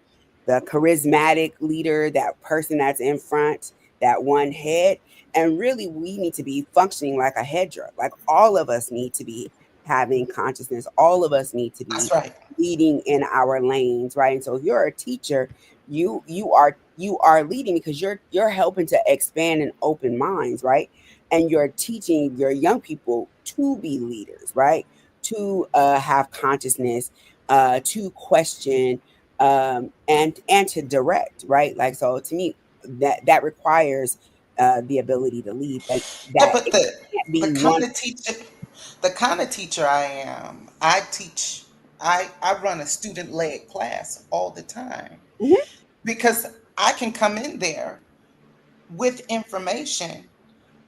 charismatic leader, that person that's in front, that one head. And really we need to be functioning like a hedra. Like, all of us need to be having consciousness, all of us need to
That's
be
right.
leading in our lanes, right? And so if you're a teacher, you are leading because you're helping to expand and open minds, right? And you're teaching your young people to be leaders, right? To have consciousness, to question, and to direct, right? Like, so to me, that requires the ability to lead, but
Yeah,
that
but
it
the
can't
the
be one.
kind of teacher. The kind of teacher I am, I teach, I run a student led class all the time
Mhm.
because I can come in there with information,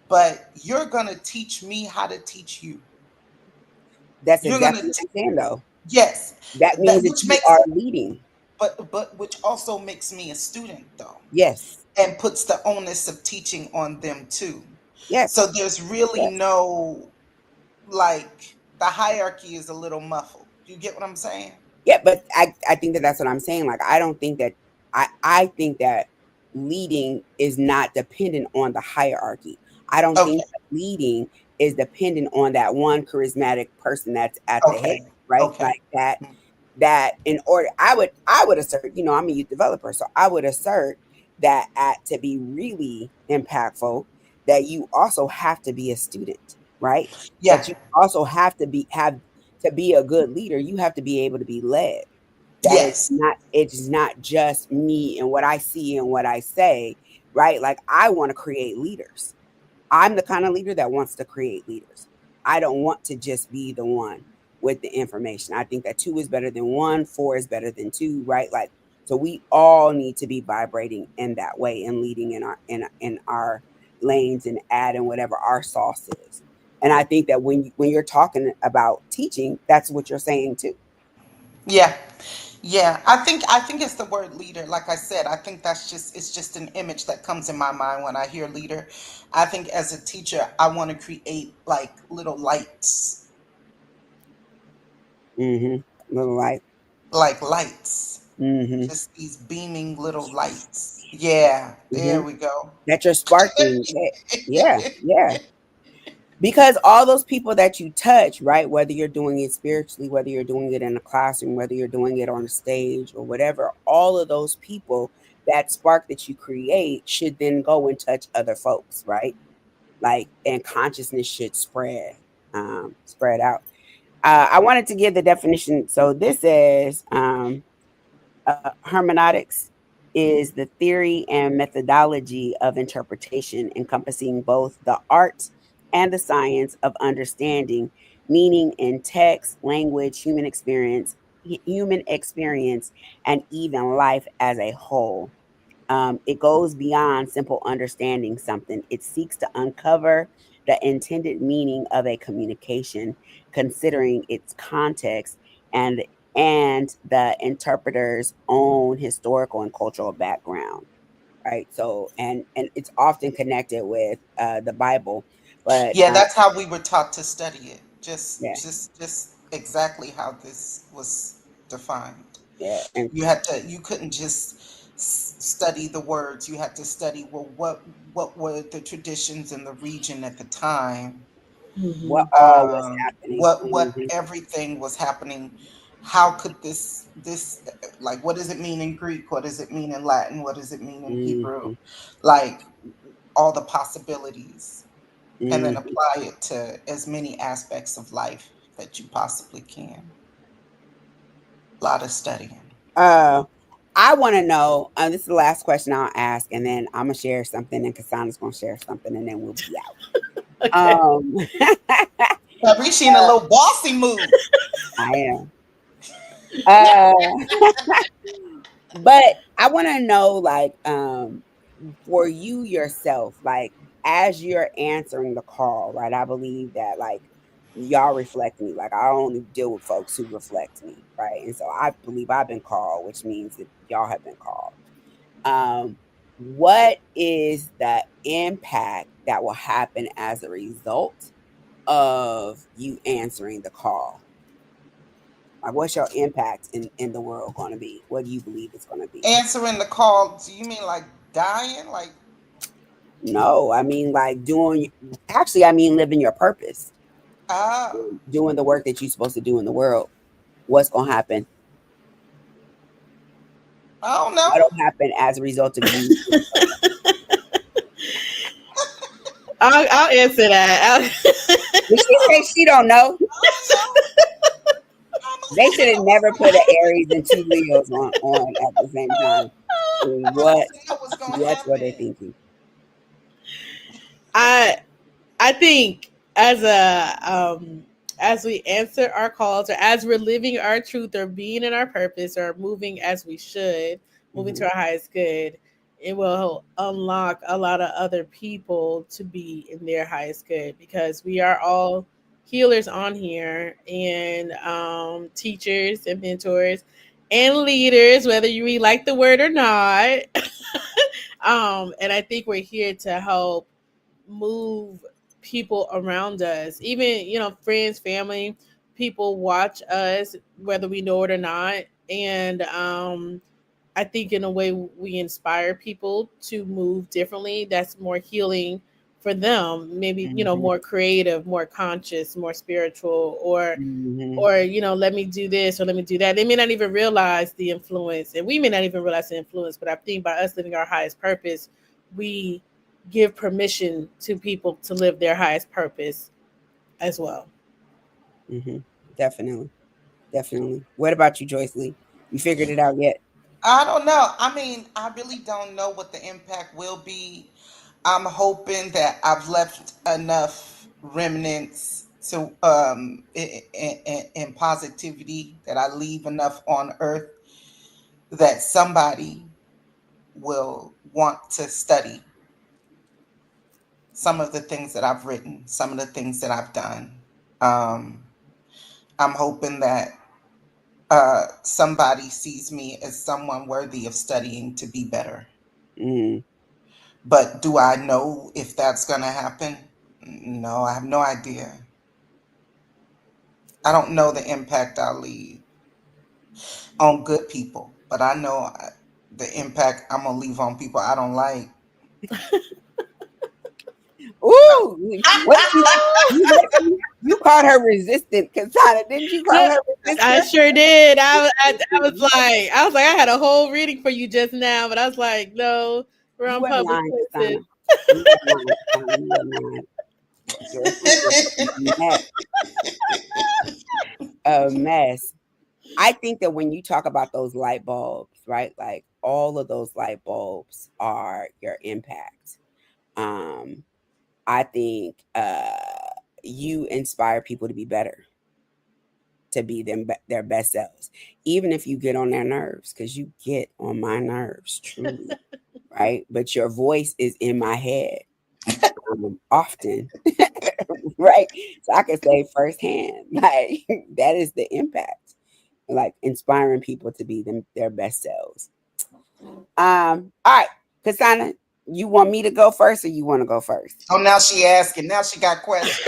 but you're going to teach me how to teach you.
That's
You're going
exactly
to,
what I'm saying, though.
yes,
That
that
means that
which
you
makes,
are leading.
but which also makes me a student though,
Yes.
and puts the onus of teaching on them too. So
Yes.
there's really
Yes.
no, like, the hierarchy is a little muffled. You get what I'm saying?
Yeah, but I think that that's what I'm saying. Like, I don't think that I think that leading is not dependent on the hierarchy. I don't think
Okay.
that leading is dependent on that one charismatic person that's at the head,
Okay.
right?
Okay.
Like that in order I would assert, I'm a youth developer, so I would assert that to be really impactful, that you also have to be a student, right?
Yeah.
That you also have to have to be a good leader, you have to be able to be led. That
Yes.
it's not just me and what I see and what I say, right? Like, I want to create leaders. I'm the kind of leader that wants to create leaders. I don't want to just be the one with the information. I think that two is better than one, four is better than two, right? Like, so we all need to be vibrating in that way and leading in our lanes and adding whatever our sauce is. And I think that when you're talking about teaching, that's what you're saying too.
Yeah. Yeah. I think it's the word leader. Like I said, I think that's just it's just an image that comes in my mind when I hear leader. I think as a teacher, I want to create like little lights,
Mm-hmm. Little light.
like lights.
Mm-hmm.
Just these beaming little lights. Yeah, there
Mm-hmm.
we go.
That you're sparking. Yeah, yeah. Because all those people that you touch, right, whether you're doing it spiritually, whether you're doing it in a classroom, whether you're doing it on a stage or whatever, all of those people, that spark that you create should then go and touch other folks, right? Like, and consciousness should spread out. I wanted to give the definition. So this is hermeneutics is the theory and methodology of interpretation encompassing both the art and the science of understanding meaning in text, language, human experience, and even life as a whole. It goes beyond simple understanding something. It seeks to uncover the intended meaning of a communication, considering its context and the interpreter's own historical and cultural background. Right. So, and it's often connected with the Bible, but
Yeah, that's how we were taught to study it. Just,
yeah,
just exactly how this was defined.
yeah, and
You couldn't just study the words. You had to study, well, what were the traditions in the region at the time?
what
Mhm.
all was happening.
What everything was happening. How could this, like, what does it mean in Greek? What does it mean in Latin? What does it mean in Hebrew?
Mm-hmm,
Like, all the possibilities, and then
mm-hmm.
apply it to as many aspects of life that you possibly can. A lot of studying.
Uh, I want to know. This is the last question I'll ask, and then I'm gonna share something, and Kasana's gonna share something, and then we'll be
Okay.
out.
Fabrici in a little bossy mood.
I am. Uh, but I want to know, like, for you yourself, like, as you're answering the call, right? I believe that, like, y'all reflect me. Like, I only deal with folks who reflect me, right? And so I believe I've been called, which means that y'all have been called. What is the impact that will happen as a result of you answering the call? Like, what's your impact in the world going to be? What do you believe it's going to be?
Answering the call, do you mean like dying? Like,
No, I mean, like, actually, I mean, living your purpose,
ah,
doing the work that you're supposed to do in the world. What's going to happen?
I don't know.
What'll happen as a result of you?
I'll answer that.
Did she say she don't know?
I don't know.
They should
I'm
have
gonna
never
say
put an Aries and two Leos on at the same time.
I'm gonna
What
say what's gonna
what were they
happen.
thinking?
I I think as a as we answer our calls, or as we're living our truth, or being in our purpose, or moving as we should, moving to our highest good, it will unlock a lot of other people to be in their highest good, because we are all healers on here, and teachers and mentors and leaders, whether you like the word or not. And I think we're here to help move people around us, even, friends, family, people watch us whether we know it or not. And I think in a way we inspire people to move differently, that's more healing for them, maybe, more creative, more conscious, more spiritual, or let me do this or let me do that. They may not even realize the influence, and we may not even realize the influence, but I think by us living our highest purpose, we give permission to people to live their highest purpose as well.
Definitely. Definitely. What about you, Joyce Lee? You figured it out yet?
I don't know. I mean, I really don't know what the impact will be. I'm hoping that I've left enough remnants to in positivity, that I leave enough on earth that somebody will want to study some of the things that I've written, some of the things that I've done. Um, I'm hoping that somebody sees me as someone worthy of studying to be better.
Mm.
But do I know if that's going to happen? No, I have no idea. I don't know the impact I'll leave on good people, but I know the impact I'm going to leave on people I don't like.
Ooh, what you called her resistant, Katana? Didn't you call her
I
resistant?
sure did. I was like, I had a whole reading for you just now, but I was like, no, we're
You
on
wasn't
public
lying,
places.
Katana. You wasn't lying, Katana. You wasn't lying. Joyce Lee is a mess. I think that when you talk about those light bulbs, right? Like all of those light bulbs are your impact. Um, I think you inspire people to be better, to be their best selves, even if you get on their nerves, because you get on my nerves, truly, right? But your voice is in my head often, right? So I can say firsthand, like that is the impact, like inspiring people to be their best selves. All right, Kasana, you want me to go first, or you want to go first?
Oh, now she asking. Now she got questions.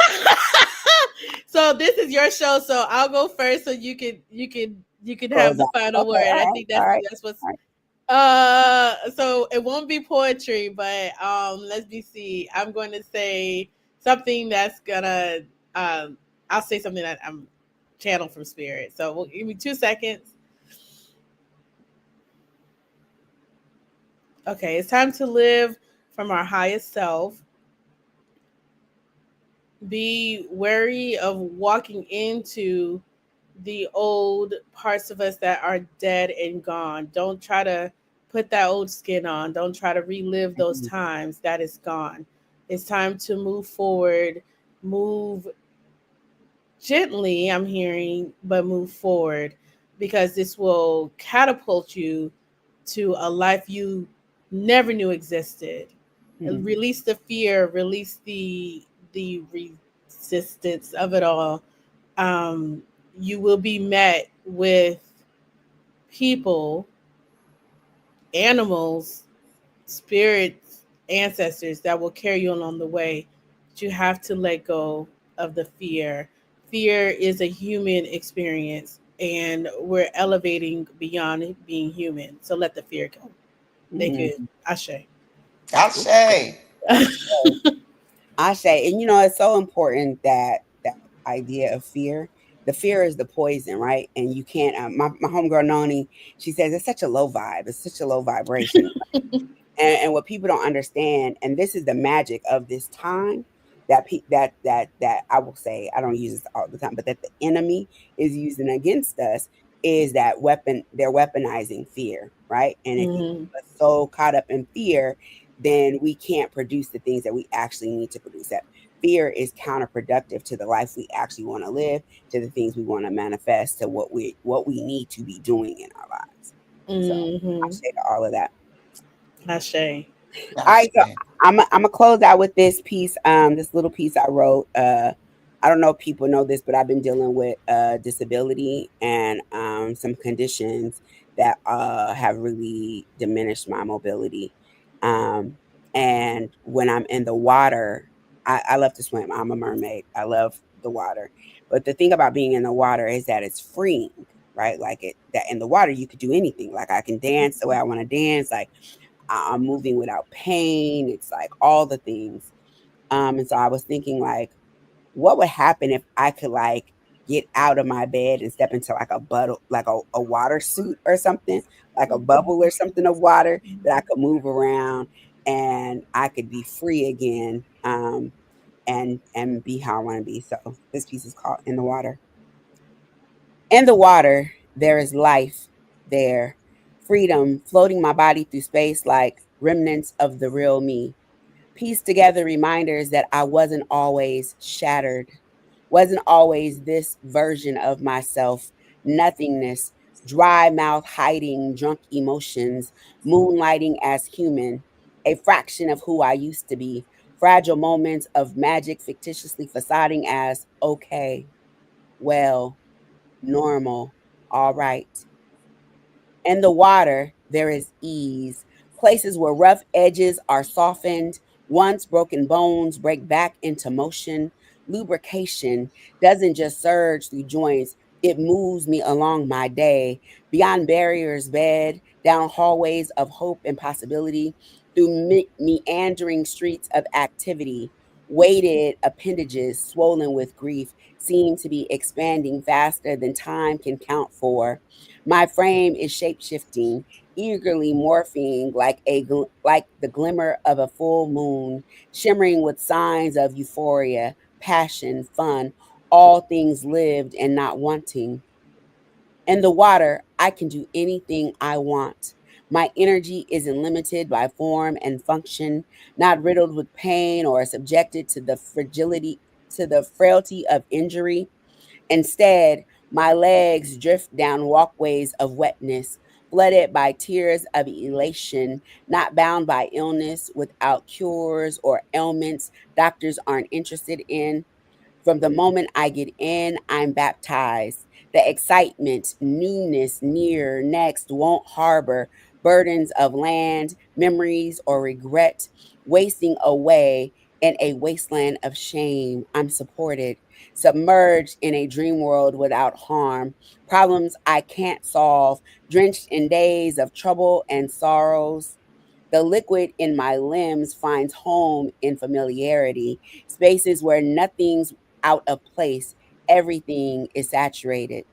So this is your show, so I'll go first, so you can have
Close
the
out.
final
Okay,
word.
all
I
right,
think
all right,
that's what's
all right.
so it won't be poetry, but let's me see. I'm going to say something that's gonna I'll say something that I'm channeled from spirit. So give me 2 seconds. Okay, it's time to live from our highest self. Be wary of walking into the old parts of us that are dead and gone. Don't try to put that old skin on. Don't try to relive those
Mhm,
times. That is gone. It's time to move forward, move gently, I'm hearing, but move forward, because this will catapult you to a life you never knew existed.
mhm,
Release the fear, release the resistance of it all. um, you will be met with people, animals, spirits, ancestors that will carry you along the way. But you have to let go of the fear. Fear is a human experience, and we're elevating beyond being human. So let the fear go. Thank
mhm.
you, Ashe.
Ashe.
I say, and it's so important that idea of fear. The fear is the poison, right? And you can't. My homegirl Noni, she says it's such a low vibe. It's such a low vibration. And what people don't understand, and this is the magic of this time, that I will say, I don't use this all the time, but that the enemy is using against us, is that they're weaponizing fear, right? And it keeps
Mhm.
us so caught up in fear then we can't produce the things that we actually need to produce. That fear is counterproductive to the life we actually want to live, to the things we want to manifest, to what we need to be doing in our lives. So I
Mm-hmm.
say to all of that.
Ashe.
All right, so
Ashe.
I'm gonna close out with this piece, this little piece I wrote. I don't know if people know this, but I've been dealing with disability and some conditions that have really diminished my mobility. Um, and when I'm in the water, I love to swim. I'm a mermaid. I love the water. But the thing about being in the water is that it's freeing, right? Like it that in the water you could do anything. Like I can dance the way I want to dance. Like I'm moving without pain. It's like all the things. And so I was thinking like, what would happen if I could like get out of my bed and step into like a bubble, like a water suit or something, like a bubble or something of water that I could move around and I could be free again, and be how I want to be. So this piece is called "In the Water." In the water, there is life there, freedom floating my body through space like remnants of the real me. Piece together reminders that I wasn't always shattered, wasn't always this version of myself, nothingness, dry mouth hiding drunk emotions, moonlighting as human, a fraction of who I used to be, fragile moments of magic fictitiously facading as okay, well, normal, all right. In the water, there is ease. Places where rough edges are softened, once broken bones break back into motion. Lubrication doesn't just surge through joints, it moves me along my day, beyond barriers, bed, down hallways of hope and possibility, through meandering streets of activity. Weighted appendages, swollen with grief, seem to be expanding faster than time can count for. My frame is shape-shifting, eagerly morphing like the glimmer of a full moon, shimmering with signs of euphoria, passion, fun, all things lived and not wanting. In the water, I can do anything I want. My energy isn't limited by form and function, not riddled with pain or subjected to the frailty of injury. Instead, my legs drift down walkways of wetness, flooded by tears of elation, not bound by illness, without cures or ailments doctors aren't interested in. From the moment I get in, I'm baptized. The excitement, newness, near, next won't harbor burdens of land, memories, or regret, wasting away in a wasteland of shame. I'm supported, submerged in a dream world without harm, problems I can't solve, drenched in days of trouble and sorrows. The liquid in my limbs finds home in familiarity, spaces where nothing's out of place, everything is saturated.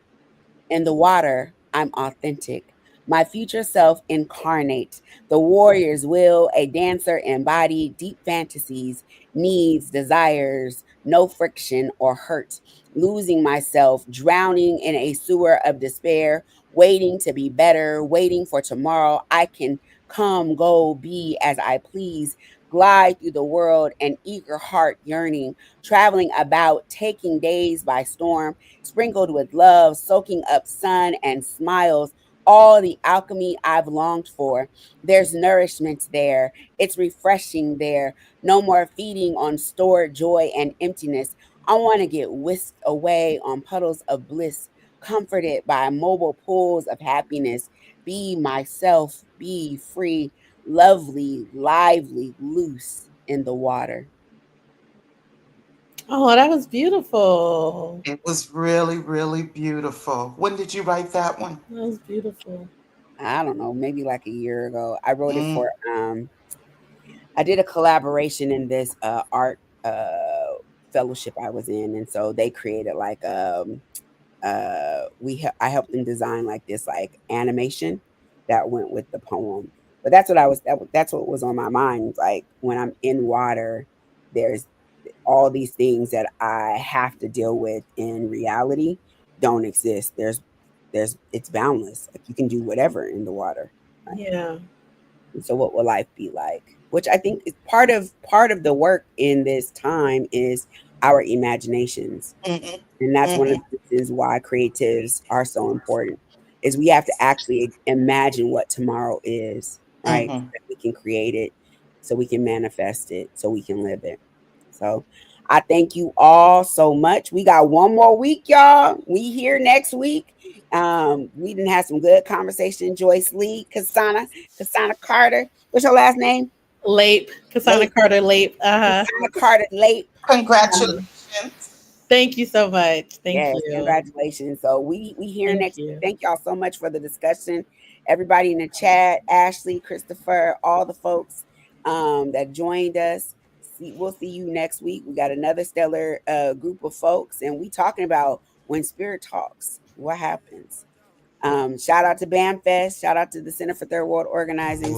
In the water, I'm authentic. My future self incarnate, the warrior's will, a dancer embody deep fantasies, needs, desires, no friction or hurt, losing myself, drowning in a sewer of despair, waiting to be better, waiting for tomorrow. I can come, go, be as I please, glide through the world, an eager heart yearning, traveling about, taking days by storm, sprinkled with love, soaking up sun and smiles, all the alchemy I've longed for. There's nourishment there. It's refreshing there. No more feeding on stored joy and emptiness. I want to get whisked away on puddles of bliss, comforted by mobile pools of happiness. Be myself, be free, lovely, lively, loose in the water.
Oh, that was beautiful.
It was really, really beautiful. When did you write that one?
That was beautiful.
I don't know, maybe like a year ago. I wrote it
Mm,
for I did a collaboration in this art fellowship I was in, and so they created like I helped them design like this like animation that went with the poem. But that's what that's what was on my mind. Like when I'm in water, there's all these things that I have to deal with in reality don't exist. There's it's boundless. Like you can do whatever in the water. Right?
Yeah.
And so what will life be like? which I think is part of the work in this time is our imaginations.
Mhm.
And that's one of
Mhm.
the reasons why creatives are so important, is we have to actually imagine what tomorrow is, right? So
Mhm.
that we can create it, so we can manifest it, so we can live it. So I thank you all so much. We got one more week, y'all. We here next week. We didn't have some good conversation. Joyce Lee, Kasana Carter. What's your last name?
Lape, Cassandra
Late.
Carter Lape.
Kasana Carter Late.
Congratulations.
Thank you so much. Thank
Yes,
you.
congratulations. So we here
Thank
next week.
you.
Thank y'all so much for the discussion. Everybody in the chat, Ashley, Christopher, all the folks that joined us. We'll see you next week. We got another stellar group of folks, and we talking about when spirit talks, what happens. Shout out to BAMFest. Shout out to the Center for Third World Organizing.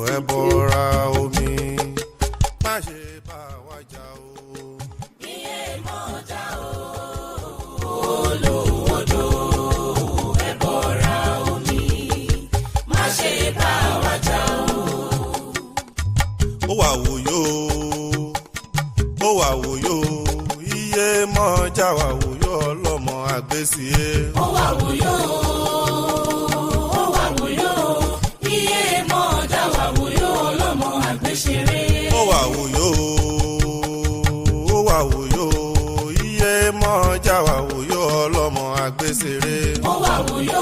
ó wà wòyó iye mọ́jà wà wòyó ọlọ́mọ àgbésíé. ó wà wòyó iye mọ́jà wà wòyó ọlọ́mọ àgbésíré. ó wà wòyó iye mọ́jà wà wòyó ọlọ́mọ àgbésíré. ó wà wòyó.